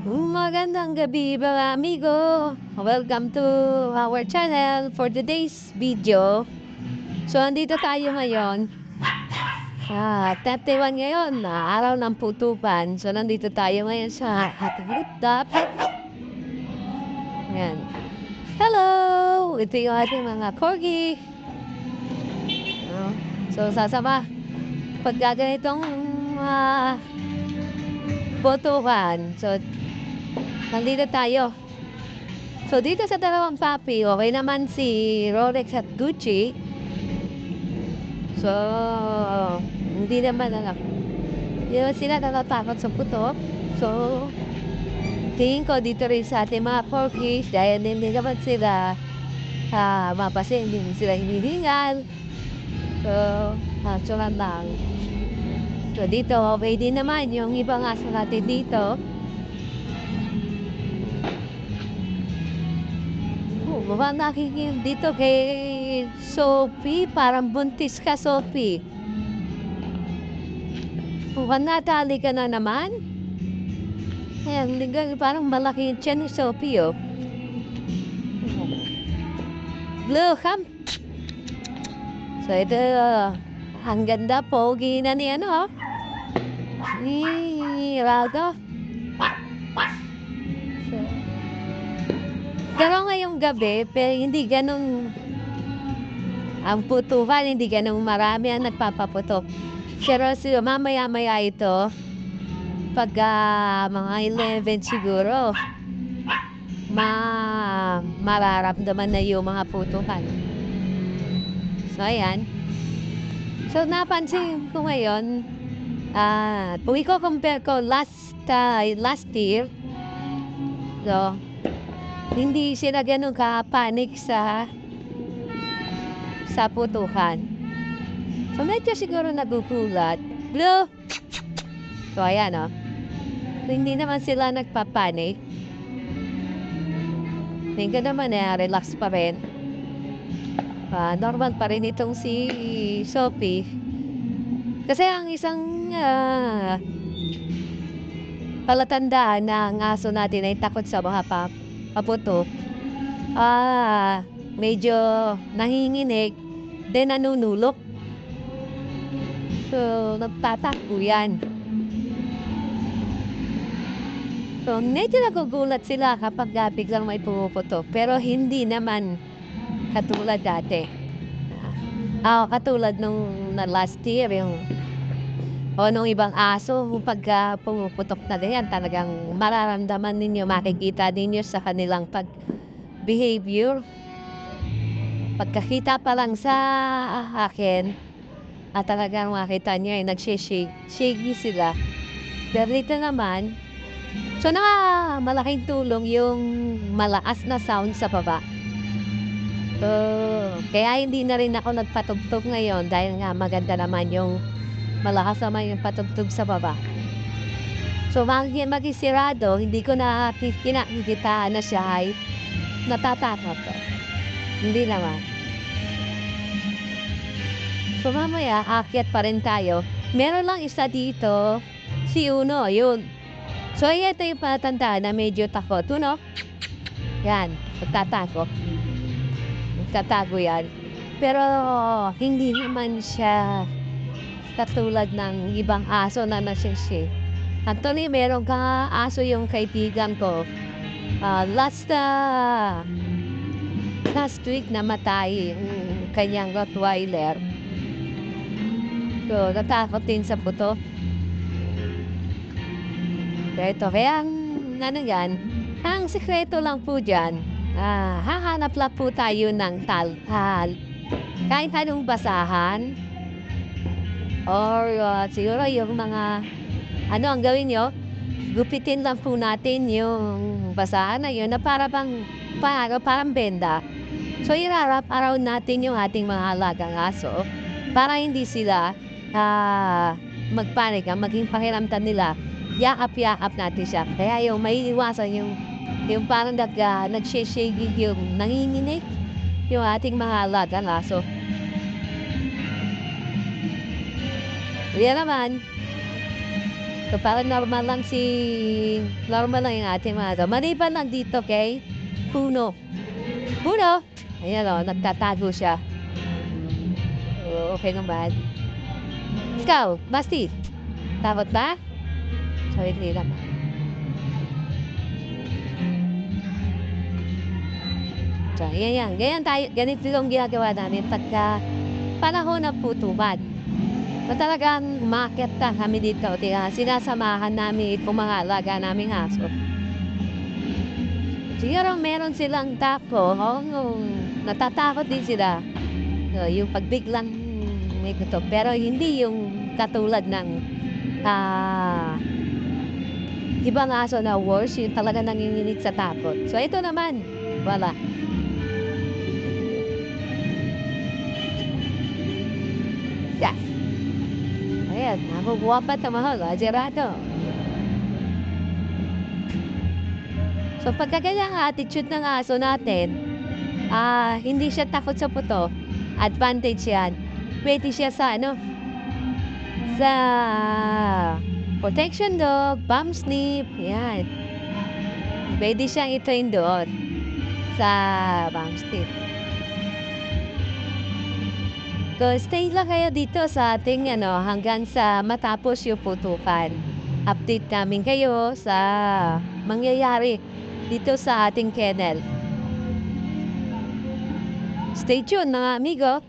Magandang gabi mga amigo. Welcome to our channel for today's video. So, andito tayo ngayon. 31 ngayon, araw ng putukan. So, nandito tayo ngayon sa ating rooftop. Ayan. Hello! Ito yung ating mga corgi. So, sasama. Pagka ganitong putukan. So, nandito tayo. So, dito sa dalawang papi, okay naman si Rolex at Gucci. So, hindi naman sila natatakot sa putok. So, tingin ko dito rin sa ating mga corgis, dahil hindi naman sila mapasin, hindi sila hinihingal. So, natural lang. So, dito, okay din naman yung ibang aso natin dito. Mukhang nakikinig dito kay Sophie. Parang buntis ka, Sophie. Mukhang natali ka na naman. Ayan, parang malaki yung tiyan ni Sophie, oh. Blue, come. So, ito, ang ganda, pogi na ni ano, ni Raldo. Pero ngayong gabi, pero hindi ganun ang putukan, hindi ganun marami ang nagpapaputok. Pero mamaya-maya ito, pag mga 11 siguro, mararamdaman na yung mga putukan. So, ayan. So, napansin ko ngayon, kung i-compare ko last year, so, hindi sila ganun ka-panic sa putukan. So, medyo siguro nagugulat. Blue! So, ayan, oh. So, hindi naman sila nagpapanik. Tingin naman relax pa rin. Normal pa rin itong si Sophie. Kasi ang isang palatandaan na ang aso natin ay takot sa mga paputok, medyo nanginginig, then nanunulok. So, nagtatakbo yan. So, medyo nagugulat sila kapag biglang may pumuputok. Pero hindi naman katulad dati. Katulad nung last year, nung ibang aso, pagka pumuputok na ganyan, talagang mararamdaman ninyo, makikita ninyo sa kanilang behavior. Pagkakita pa lang sa akin, talagang makita nyo nagsishake sila. Pero dito naman, so malaking tulong yung malakas na sound sa baba. So, kaya hindi na rin ako nagpatugtog ngayon dahil nga maganda naman yung malakas naman yung patugtog sa baba. So, magisirado, hindi ko nakikita na siya ay natatakot. Hindi naman. So, mamaya, akyat pa rin tayo. Meron lang isa dito, si Uno, yun. So, ito yung patanda na medyo takot. Uno, yan, magtatakot. Magtatago yan. Pero, hindi naman siya katulad ng ibang aso na nasisi. Actually, meron kang aso yung kaibigan ko. Last week namatay yung kanyang Rottweiler. So, natakot din sa puto. Kaya ang sekreto lang po dyan, hahanap lang po tayo ng kahit anong basahan, or siguro yung mga ang gawin nyo, gupitin lang po natin yung basahan na yun na parang benda. So, irarap around natin yung ating mga alagang aso para hindi sila magpanik, maging pakiramdam nila, yakap-yakap natin siya. Kaya yung may iwasan yung parang nagsishake yung nanginginig yung ating mga alagang aso. Yan naman. So, parang normal lang yung ating mga aso. Maliban lang dito kay Puno. Puno! Ayan o, nagtatago siya. Okay naman. Ikaw, Basti, takot ba? So, hindi lang. So, yan. Ganito yung ginagawa namin pagka panahon ng putukan. So, talagang umakyat na kami dito. Sinasamahan namin itong mga alaga naming aso. Siguro meron silang natatakot din sila. So, yung pagbiglang may gusto. Pero hindi yung katulad ng ibang aso na worse, yung talaga nanginginig sa takot. So, ito naman, wala. Yes. Ayan, nakukuha pa ito mahal, Gerardo. So, pagka ganyan ang attitude ng aso natin, hindi siya takot sa puto, advantage yan. Pwede siya sa sa protection dog, bum snip, yan. Pwede siyang i-train doon sa bum snip. So, stay lang kayo dito sa ating hanggang sa matapos yung putukan. Update namin kayo sa mangyayari dito sa ating kennel. Stay tuned mga amigo.